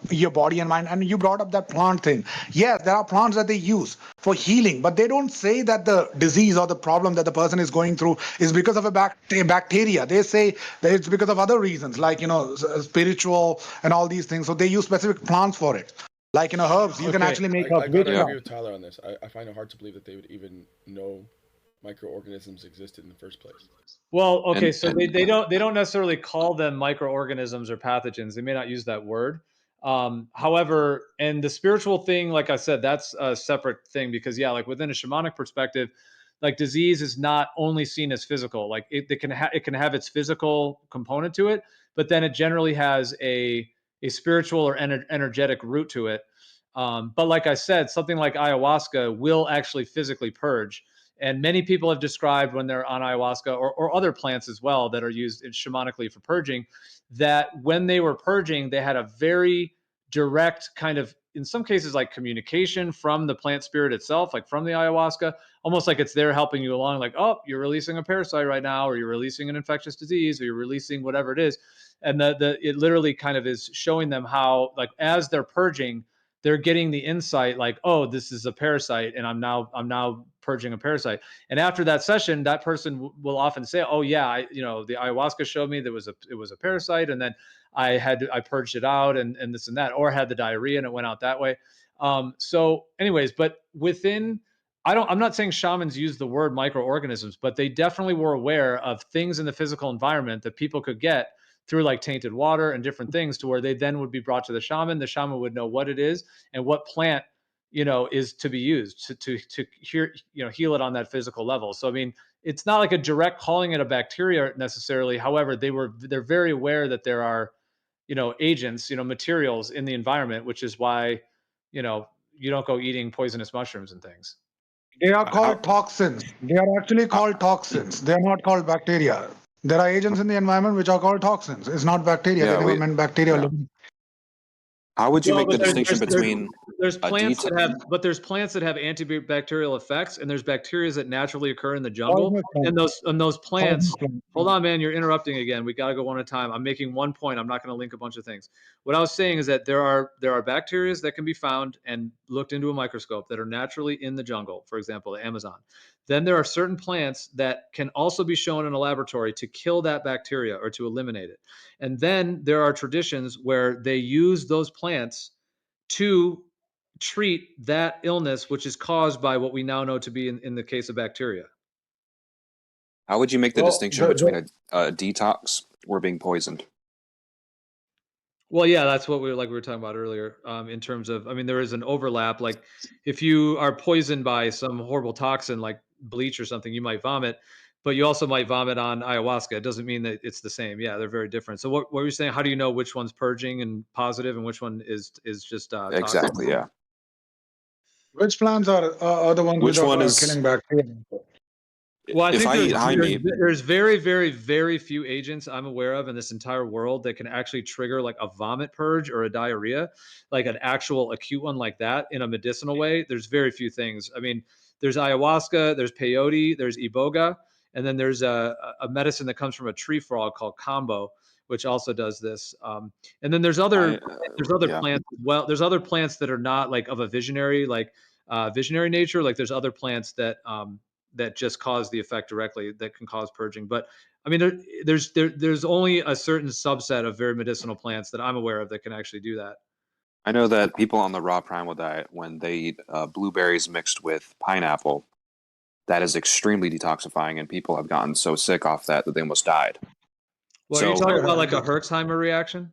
your body and mind. And you brought up that plant thing. Yes, there are plants that they use for healing, but they don't say that the disease or the problem that the person is going through is because of a bacteria. They say that it's because of other reasons, like spiritual and all these things. So they use specific plants for it. Like herbs, you can Okay. actually make I a gotta agree with Tyler on this. I find it hard to believe that they would even know microorganisms existed in the first place. Well, okay, so they don't necessarily call them microorganisms or pathogens. They may not use that word. However, and the spiritual thing, like I said, that's a separate thing because yeah, like within a shamanic perspective, like disease is not only seen as physical. Like it can have its physical component to it, but then it generally has a spiritual or energetic root to it. But like I said, something like ayahuasca will actually physically purge. And many people have described when they're on ayahuasca or other plants as well that are used shamanically for purging, that when they were purging, they had a very direct kind of, in some cases, like communication from the plant spirit itself, like from the ayahuasca, almost like it's there helping you along, like, oh, you're releasing a parasite right now, or you're releasing an infectious disease, or you're releasing whatever it is. And it literally kind of is showing them how, like, as they're purging, they're getting the insight like, oh, this is a parasite and I'm now purging a parasite. And after that session, that person will often say, oh yeah, the ayahuasca showed me it was a parasite, and then I purged it out and this and that, or had the diarrhea and it went out that way. So anyways, but I'm not saying shamans use the word microorganisms, but they definitely were aware of things in the physical environment that people could get through like tainted water and different things, to where they then would be brought to the shaman. The shaman would know what it is and what plant is to be used to heal it on that physical level. So I mean, it's not like a direct calling it a bacteria necessarily. However, they're very aware that there are agents, materials in the environment, which is why you don't go eating poisonous mushrooms and things. They are called toxins. They are actually called toxins. They are not called bacteria. There are agents in the environment which are called toxins. It's not bacteria. They never meant bacteria. Yeah. How would you make the distinction between there's plants that have, but there's plants that have antibacterial effects, and there's bacteria that naturally occur in the jungle. And those plants, hold on, man, you're interrupting again. We got to go one at a time. I'm making one point. I'm not going to link a bunch of things. What I was saying is that there are bacteria that can be found and looked into a microscope that are naturally in the jungle, for example, the Amazon. Then there are certain plants that can also be shown in a laboratory to kill that bacteria or to eliminate it. And then there are traditions where they use those plants to treat that illness, which is caused by what we now know to be in the case of bacteria. How would you make the distinction between a detox or being poisoned? Well, yeah, that's what we were talking about earlier. In terms of, I mean, there is an overlap. Like, if you are poisoned by some horrible toxin like bleach or something, you might vomit, but you also might vomit on ayahuasca. It doesn't mean that it's the same. Yeah, they're very different. So, what were you saying? How do you know which one's purging and positive, and which one is just exactly? Toxic? Yeah. Which plants are the ones which one is killing bacteria? Well, I think there's very, very, very few agents I'm aware of in this entire world that can actually trigger like a vomit purge or a diarrhea, like an actual acute one like that in a medicinal way. There's very few things. I mean, there's ayahuasca, there's peyote, there's iboga, and then there's a medicine that comes from a tree frog called kambo, which also does this. And then there's other plants as well. There's other plants that are not like of a visionary nature. Like there's other plants that just cause the effect directly that can cause purging. But I mean, there's only a certain subset of very medicinal plants that I'm aware of that can actually do that. I know that people on the raw primal diet, when they eat blueberries mixed with pineapple, that is extremely detoxifying, and people have gotten so sick off that they almost died. Well, are you talking about like a Herxheimer reaction?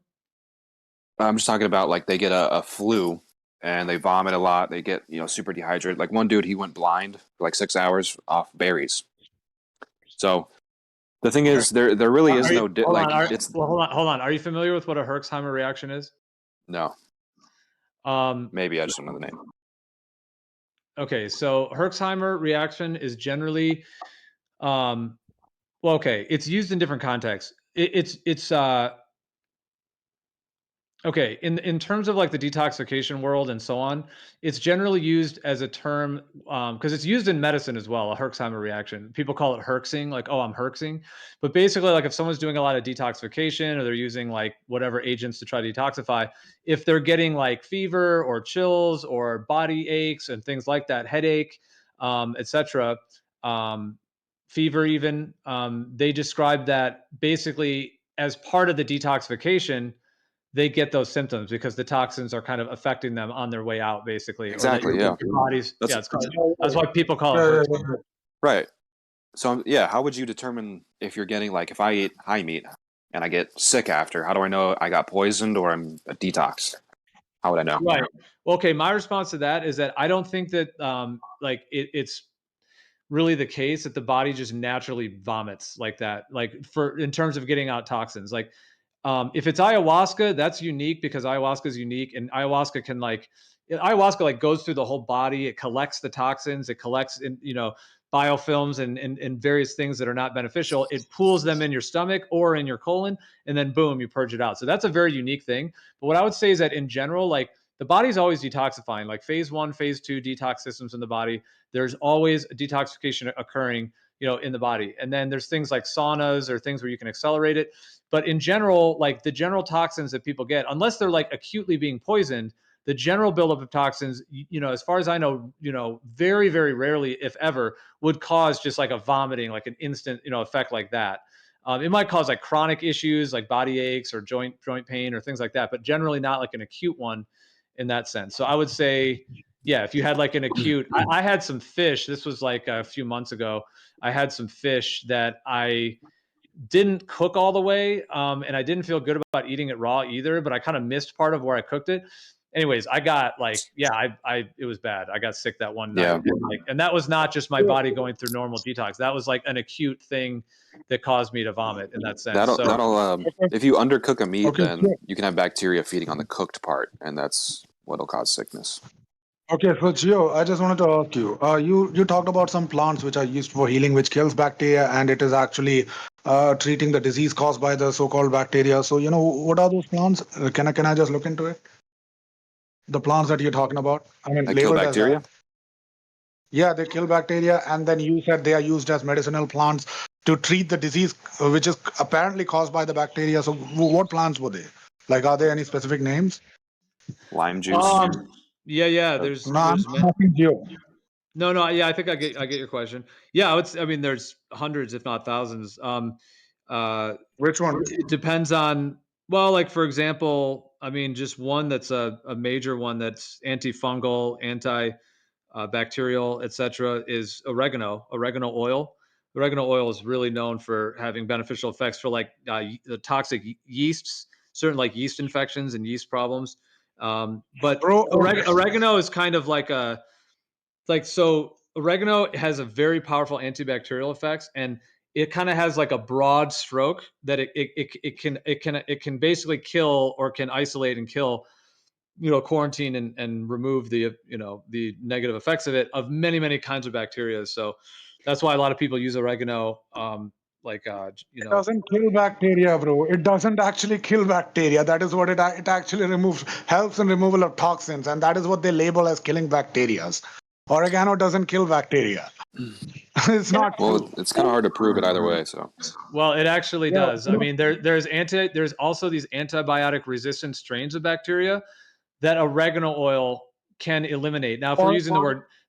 I'm just talking about like they get a flu and they vomit a lot. They get super dehydrated. Like one dude, he went blind for like 6 hours off berries. So the thing is, there really is no hold on. Are you familiar with what a Herxheimer reaction is? No. Maybe I just don't know the name. Okay, so Herxheimer reaction is generally, it's used in different contexts. Okay, in terms of like the detoxification world and so on, it's generally used as a term because it's used in medicine as well. A Herxheimer reaction. People call it herxing, like oh, I'm herxing. But basically, like if someone's doing a lot of detoxification or they're using like whatever agents to try to detoxify, if they're getting like fever or chills or body aches and things like that, headache, etc., um, fever even, they describe that basically as part of the detoxification they get those symptoms because the toxins are kind of affecting them on their way out, basically, or that Exactly. Yeah. your body's That's it's called, that's why people call it Yeah, herpes. yeah, yeah. right. So yeah, how would you determine if you're getting like if I eat high meat and I get sick after? How do I know I got poisoned or I'm a detox? How would I know? Right. Well, okay. My response to that is that I don't think that like it's really the case that the body just naturally vomits like that, like for in terms of getting out toxins. Like if it's ayahuasca, that's unique because ayahuasca is unique, and ayahuasca can like ayahuasca like goes through the whole body. It collects the toxins. It collects in biofilms and various things that are not beneficial. It pools them in your stomach or in your colon, and then boom, you purge it out. So that's a very unique thing. But what I would say is that in general, like the body's always detoxifying. Like phase 1, phase 2 detox systems in the body. There's always a detoxification occurring, in the body. And then there's things like saunas or things where you can accelerate it. But in general, like the general toxins that people get, unless they're like acutely being poisoned, the general buildup of toxins, as far as I know, very, very rarely, if ever, would cause just like a vomiting, like an instant, effect like that. It might cause like chronic issues like body aches or joint pain or things like that, but generally not like an acute one in that sense. So I would say, yeah, if you had like an acute, I had some fish. This was like a few months ago. I had some fish that I didn't cook all the way, and I didn't feel good about eating it raw either. But I kind of missed part of where I cooked it. Anyways, I got like, yeah, it was bad. I got sick that one night, Yeah. and that was not just my body going through normal detox. That was like an acute thing that caused me to vomit in that sense. That'll So that'll if you undercook a meat, Okay, then you can have bacteria feeding on the cooked part, and that's what'll cause sickness. okay. So Gio, I just wanted to ask you. You talked about some plants which are used for healing, which kills bacteria, and it is actually treating the disease caused by the so-called bacteria. So what are those plants? Can I just look into it? The plants that you're talking about. I mean, That kill labeled as bacteria. that. Yeah, they kill bacteria, and then you said they are used as medicinal plants to treat the disease, which is apparently caused by the bacteria. So, what plants were they? Like, are there any specific names? Lime juice. yeah, Uh, there's No, I'm there's not asking you. no, yeah, I think I get your question. Yeah, I mean, there's hundreds, if not thousands. Which one? It depends on, well, like for example, I mean, just one that's a major one that's antifungal, anti bacterial, etc., is oregano oil. Oregano oil is really known for having beneficial effects for like the toxic yeasts, certain like yeast infections and yeast problems. But Bro, oregano is kind of like a like so oregano has a very powerful antibacterial effects, and it kind of has like a broad stroke that it can basically kill or can isolate and kill, quarantine and remove the negative effects of it of many kinds of bacteria. So that's why a lot of people use oregano, like it doesn't kill bacteria, bro. It doesn't actually kill bacteria. That is what it actually helps in removal of toxins, and that is what they label as killing bacteria. Oregano doesn't kill bacteria. It's not well, true. it's kind of hard to prove it either way. So well, it actually Yeah, does. I mean, there's also these antibiotic resistant strains of bacteria that oregano oil can eliminate. Now, if we're or, using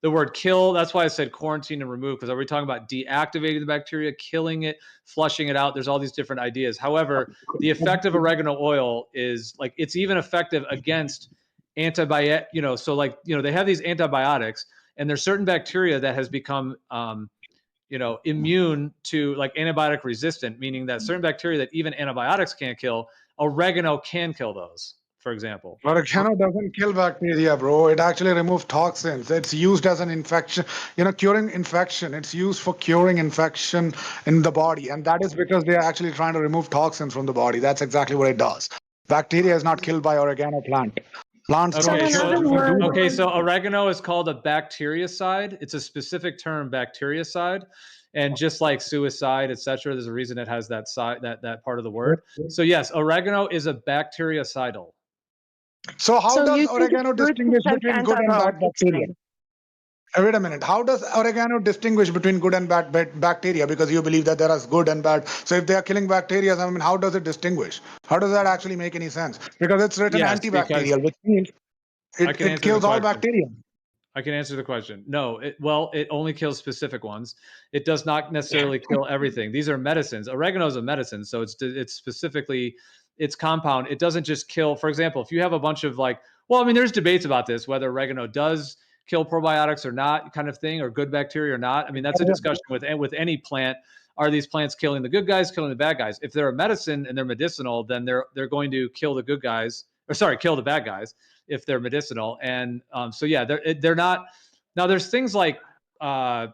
the word kill, that's why I said quarantine and remove, because are we talking about deactivating the bacteria, killing it, flushing it out? There's all these different ideas. However, the effect of oregano oil is like it's even effective against antibiotic, so like, they have these antibiotics, and there's certain bacteria that has become immune to like antibiotic resistant, meaning that certain bacteria that even antibiotics can't kill, oregano can kill those, for example. Oregano doesn't kill bacteria, bro. It actually removes toxins. It's used as an infection, curing infection. It's used for curing infection in the body. And that is because they are actually trying to remove toxins from the body. That's exactly what it does. Bacteria is not killed by oregano plant. Plants So don't Okay, in kill. other so words, okay, so oregano is called a bactericide. It's a specific term, bactericide, and just like suicide, etc., there's a reason it has that side that part of the word. So yes, oregano is a bactericidal. So how So does you think it's oregano good to distinguish take between good and bad antibiotics bacteria? then? Wait a minute. How does oregano distinguish between good and bad bacteria? Because you believe that there is good and bad. So if they are killing bacteria, I mean, how does it distinguish? How does that actually make any sense? Because it's written Yes, because antibacterial, which means I can it answer the kills all question. bacteria. I can answer the question. No, it only kills specific ones. It does not necessarily kill everything. These are medicines. Oregano is a medicine, so it's specifically its compound. It doesn't just kill. For example, if you have a bunch of well, I mean, there's debates about this whether oregano does kill probiotics or not, kind of thing, or good bacteria or not. I mean, that's a discussion with any plant. Are these plants killing the good guys, killing the bad guys? If they're a medicine and they're medicinal, then they're going to kill the good guys, or sorry, kill the bad guys if they're medicinal. And so yeah, they're not. Now there's things like hydrogen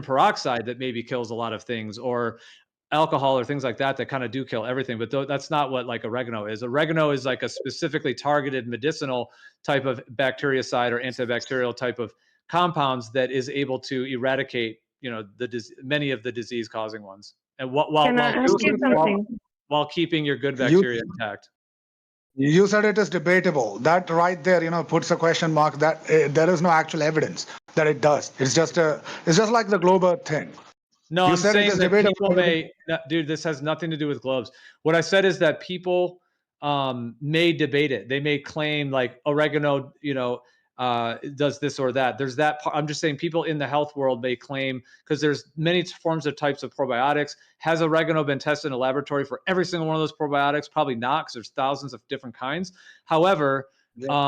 peroxide that maybe kills a lot of things, or alcohol or things like that kind of do kill everything. But that's not what like oregano is. Oregano is like a specifically targeted medicinal type of bactericide or antibacterial type of compounds that is able to eradicate many of the disease causing ones, and Can I ask you something? while keeping your good You bacteria intact. you said it is debatable. That right there, puts a question mark that there is no actual evidence that it does. It's just like the globe earth thing. No, You I'm said it saying is that debatable. people dude, this has nothing to do with globes. What I said is that people may debate it. They may claim like oregano, does this or that. There's that part. I'm just saying people in the health world may claim, because there's many forms of types of probiotics. Has oregano been tested in a laboratory for every single one of those probiotics? Probably not, because there's thousands of different kinds. However, there's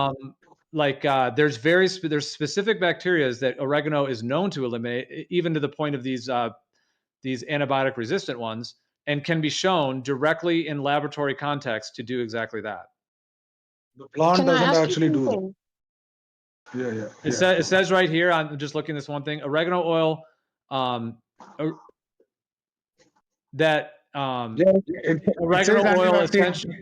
specific bacteria that oregano is known to eliminate, even to the point of these antibiotic resistant ones, and can be shown directly in laboratory context to do exactly that. The plant Can I doesn't ask you actually do that. something? Yeah. It says right here, I'm just looking at this one thing, oregano oil, oregano oil essentially.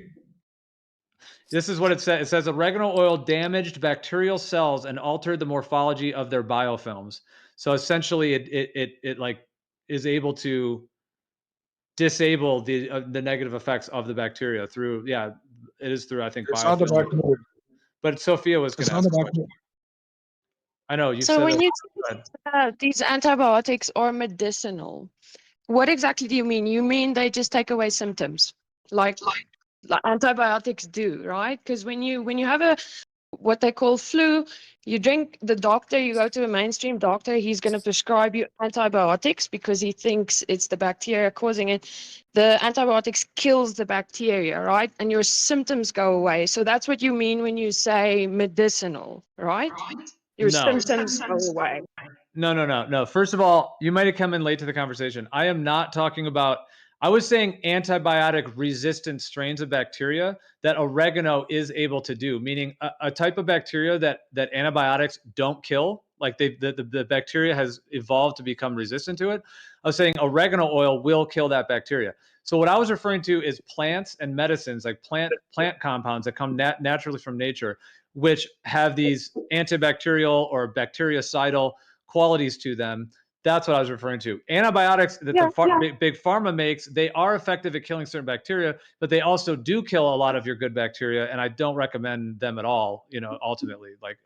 This is what it says. It says oregano oil damaged bacterial cells and altered the morphology of their biofilms. So essentially, it like is able to disable the negative effects of the bacteria through it is through, I think, It's not the biofilm. bacteria. But Sophia was going It's to not ask the a question. bacteria. I know you So said when it. you say these antibiotics are medicinal, what exactly do you mean? You mean they just take away symptoms, like antibiotics do, right? Because when you have what they call flu, you go to a mainstream doctor, he's going to prescribe you antibiotics because he thinks it's the bacteria causing it. The antibiotics kills the bacteria, right? And your symptoms go away. So that's what you mean when you say medicinal, right? Your symptoms go away. No. First of all, you might have come in late to the conversation. I am not talking about, I was saying antibiotic resistant strains of bacteria that oregano is able to do, meaning a type of bacteria that antibiotics don't kill, like the bacteria has evolved to become resistant to it. I was saying oregano oil will kill that bacteria. So what I was referring to is plants and medicines, like plant compounds that come naturally from nature, which have these antibacterial or bactericidal qualities to them. That's what I was referring to. Antibiotics that big pharma makes, they are effective at killing certain bacteria, but they also do kill a lot of your good bacteria, and I don't recommend them at all, ultimately. Like